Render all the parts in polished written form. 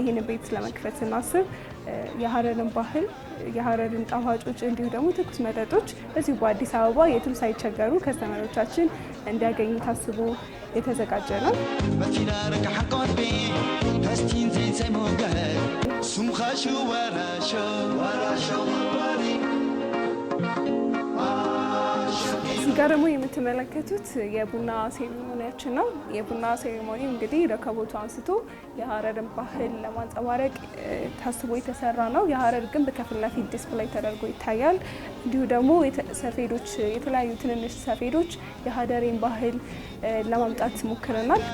ይህንን ቤት ለመክፈት ስናስብ የሀረርን ባህል የሀረርን ጣፋጮች እንዲሁም ደግሞ ትኩስ መጠጦች እዚሁ በአዲስ አበባ የትም ሳይቸገሩ ከስተመሮቻችን እንዲያገኙ ታስቦ የተዘጋጀ ነው። እዚህ ጋር ደግሞ የምትመለከቱት የቡና ሴሪሞኒያችን ነው። የቡና ሴሪሞኒ እንግዲህ ረከቦቱ አንስቶ የሀረርን ባህል ለማንጸባረቅ ታስቦ የተሰራ ነው። የሀረር ግንብ ከፊት ለፊት ዲስፕሌይ ተደርጎ ይታያል። እንዲሁ ደግሞ ሰፌዶች፣ የተለያዩ ትንንሽ ሰፌዶች የሀረሬን ባህል ለማምጣት ሞክረናል።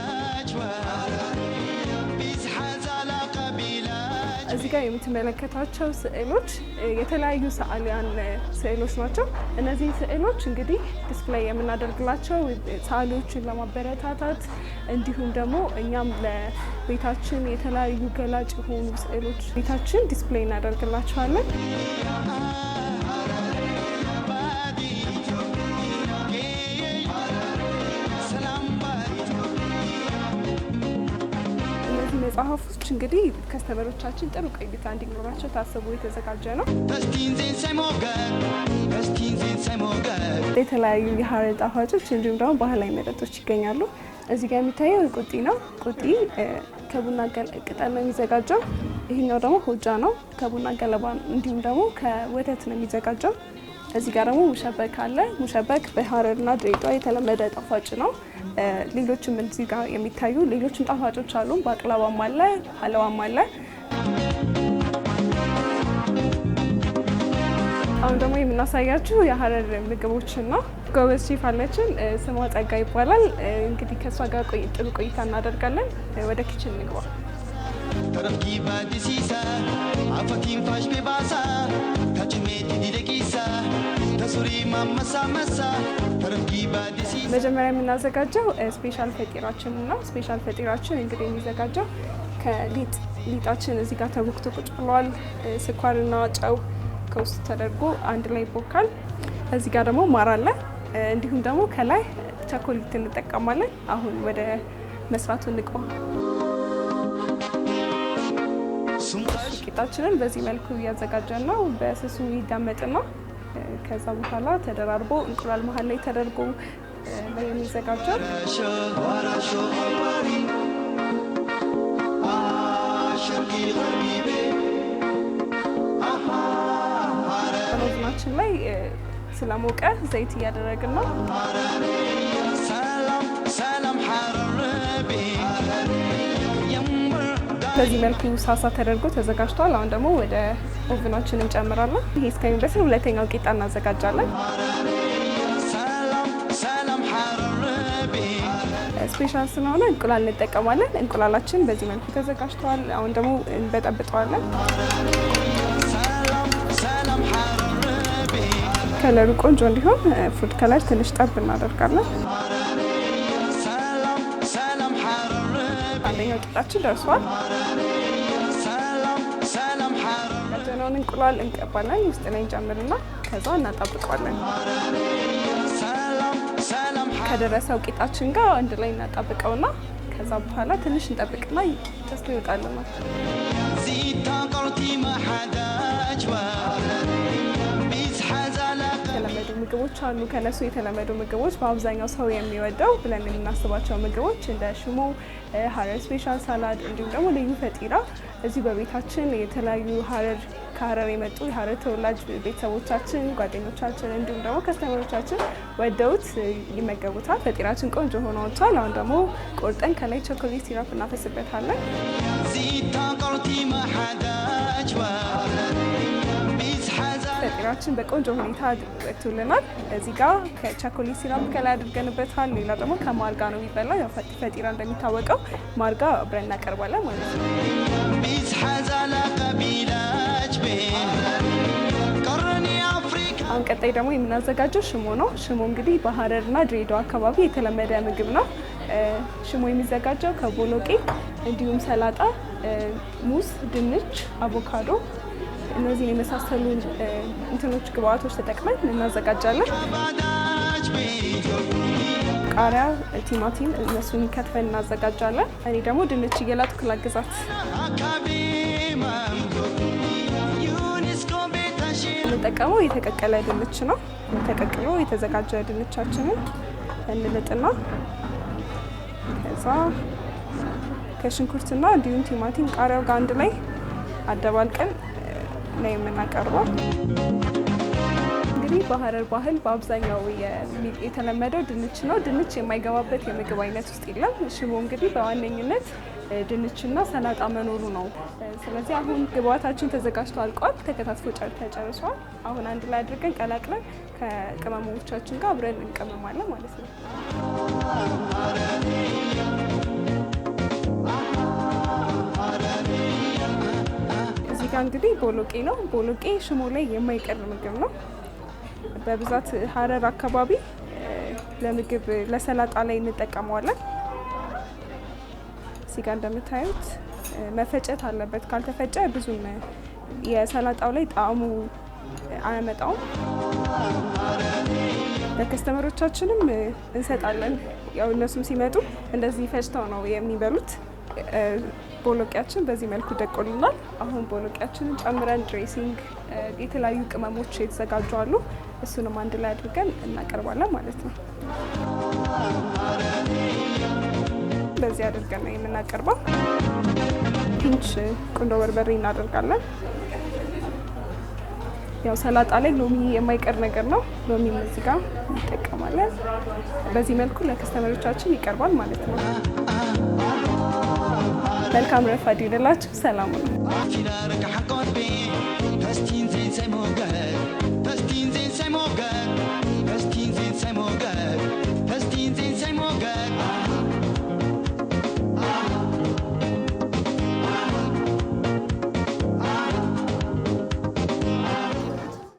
እዚህ ጋር የምትመለከቷቸው ስዕሎች የተለያዩ ሰዓሊያን ስዕሎች ናቸው። እነዚህ ስዕሎች እንግዲህ ዲስፕሌይ የምናደርግላቸው ሰዓሊዎችን ለማበረታታት እንዲሁም ደግሞ እኛም ለቤታችን የተለያዩ ገላጭ የሆኑ ስዕሎች ቤታችን ዲስፕሌይ እናደርግላቸዋለን። መጽሐፎች እንግዲህ ከስተመሮቻችን ጥሩ ቆይታ እንዲኖራቸው ታስቦ የተዘጋጀ ነው። የተለያዩ የሀረር ጣፋጮች እንዲሁም ደግሞ ባህላዊ መጠጦች ይገኛሉ። እዚህ ጋር የሚታየው ቁጢ ነው። ቁጢ ከቡና ቅጠል ነው የሚዘጋጀው። ይሄኛው ደግሞ ሆጃ ነው፣ ከቡና ገለባ እንዲሁም ደግሞ ከወተት ነው የሚዘጋጀው። እዚህ ጋር ደግሞ ሙሸበክ አለ። ሙሸበክ በሀረርና ድሬዳዋ የተለመደ ጣፋጭ ነው። ሌሎችም እዚህ ጋር የሚታዩ ሌሎችም ጣፋጮች አሉ። ባቅላባም አለ፣ ሀለዋም አለ። አሁን ደግሞ የምናሳያችሁ የሀረር ምግቦችን ነው። ጎበዝ ሼፍ አለችን፣ ስሟ ጸጋ ይባላል። እንግዲህ ከእሷ ጋር ጥሩ ቆይታ እናደርጋለን። ወደ ኪችን እንግባ። ተረፍኪ ባዲሲሳ አፈኪን ፋሽ ቤባሳ ታጭሜት ዲደቂሳ ተሱሪ ማመሳ መሳ ተረፍኪ ባዲሲሳ። መጀመሪያ የምናዘጋጀው ስፔሻል ፈጢራችን ነው። ስፔሻል ፈጢራችን እንግዲህ የሚዘጋጀው ሊጣችን እዚህ ጋር ተቦክቶ ቁጭ ብሏል። ስኳርና ጨው ከውስጥ ተደርጎ አንድ ላይ ይቦካል። እዚህ ጋር ደግሞ ማር አለ። እንዲሁም ደግሞ ከላይ ቸኮሌት እንጠቀማለን። አሁን ወደ መስራቱ እንግባ። ቂጣችንን በዚህ መልኩ እያዘጋጀን ነው። በስሱ ይዳመጥና ከዛ በኋላ ተደራርቦ እንቁላል መሀል ላይ ተደርጎ ነው የሚዘጋጀው። ኦቭናችን ላይ ስለሞቀ ዘይት እያደረግን ነው። በዚህ መልኩ ሳሳ ተደርጎ ተዘጋጅቷል። አሁን ደግሞ ወደ ኦቭናችን እንጨምራለን። ይሄ እስከሚበስል ሁለተኛው ቂጣ እናዘጋጃለን። ስፔሻል ስለሆነ እንቁላል እንጠቀማለን። እንቁላላችን በዚህ መልኩ ተዘጋጅቷል። አሁን ደግሞ እንበጠብጠዋለን። ከለሩ ቆንጆ እንዲሆን ፉድ ከለር ትንሽ ጠብ እናደርጋለን። አንደኛው ቂጣችን ደርሷል። ያዘነውን እንቁላል እንቀባለን። ውስጥ ላይ እንጨምርና ከዛ እናጣብቀዋለን። ከደረሰው ቂጣችን ጋር አንድ ላይ እናጣብቀውና ከዛ በኋላ ትንሽ እንጠብቅና ተስሎ ይወጣልናል። የተለመዱ ምግቦች አሉ። ከነሱ የተለመዱ ምግቦች በአብዛኛው ሰው የሚወደው ብለን የምናስባቸው ምግቦች እንደ ሽሞ፣ ሀረር ስፔሻል ሳላድ እንዲሁም ደግሞ ልዩ ፈጢራ እዚህ በቤታችን የተለያዩ ከሀረር የመጡ የሀረር ተወላጅ ቤተሰቦቻችን፣ ጓደኞቻችን እንዲሁም ደግሞ ከስተመሮቻችን ወደውት ይመገቡታል። ፈጢራችን ቆንጆ ሆኖ ወጥቷል። አሁን ደግሞ ቆርጠን ከላይ ቾኮሌት ሲራፕ እናፈስበታለን። ፈጢራችን በቆንጆ ሁኔታ ወጥቶልናል። እዚህ ጋር ከቾኮሌት ሲራፕ ከላይ አድርገንበታል። ሌላ ደግሞ ከማር ጋር ነው የሚበላው። ያው ፈጢራ እንደሚታወቀው ማር ጋር አብረን እናቀርባለን ማለት ነው። አሁን ቀጣይ ደግሞ የምናዘጋጀው ሽሞ ነው። ሽሞ እንግዲህ በሀረርና ድሬዳዋ አካባቢ የተለመደ ምግብ ነው። ሽሞ የሚዘጋጀው ከቦሎቄ እንዲሁም ሰላጣ፣ ሙዝ፣ ድንች፣ አቮካዶ እነዚህን የመሳሰሉ ግብአቶች ተጠቅመን እናዘጋጃለን። ቃሪያ፣ ቲማቲም እነሱን ከትፈን እናዘጋጃለን። እኔ ደግሞ ድንች እየላጥኩ ላግዛት። የምንጠቀመው የተቀቀለ ድንች ነው። ተቀቅሎ የተዘጋጀ ድንቻችንን እንልጥና ከዛ ከሽንኩርትና እንዲሁም ቲማቲም ቃሪያው ጋር አንድ ላይ አደባልቀን ነው የምናቀርበው። እንግዲህ በሀረር ባህል በአብዛኛው የተለመደው ድንች ነው። ድንች የማይገባበት የምግብ አይነት ውስጥ የለም። ሽሞ እንግዲህ በዋነኝነት ድንችና ሰላጣ መኖሩ ነው። ስለዚህ አሁን ግብአታችን ተዘጋጅቶ አልቋል። ተከታትፎ ተጨርሷል። አሁን አንድ ላይ አድርገን ቀላቅለን ከቅመሞቻችን ጋር አብረን እንቀመማለን ማለት ነው። እዚህ ጋር እንግዲህ ቦሎቄ ነው። ቦሎቄ ሽሞ ላይ የማይቀር ምግብ ነው። በብዛት ሀረር አካባቢ ለምግብ ለሰላጣ ላይ እንጠቀመዋለን። እዚህ ጋር እንደምታዩት መፈጨት አለበት። ካልተፈጨ ብዙም የሰላጣው ላይ ጣዕሙ አያመጣውም። ለከስተመሮቻችንም እንሰጣለን። ያው እነሱም ሲመጡ እንደዚህ ፈጭተው ነው የሚበሉት። ቦሎቄያችን በዚህ መልኩ ደቆልናል። አሁን ቦሎቄያችንን ጨምረን ድሬሲንግ፣ የተለያዩ ቅመሞች የተዘጋጁ አሉ። እሱንም አንድ ላይ አድርገን እናቀርባለን ማለት ነው። በዚህ አድርገን ነው የምናቀርበው። ፒንች ቁንዶ በርበሬ እናደርጋለን። ያው ሰላጣ ላይ ሎሚ የማይቀር ነገር ነው። ሎሚም እዚህ ጋር እንጠቀማለን። በዚህ መልኩ ለከስተመሮቻችን ይቀርባል ማለት ነው። መልካም ረፋድ ይሁንላችሁ። ሰላም ነው።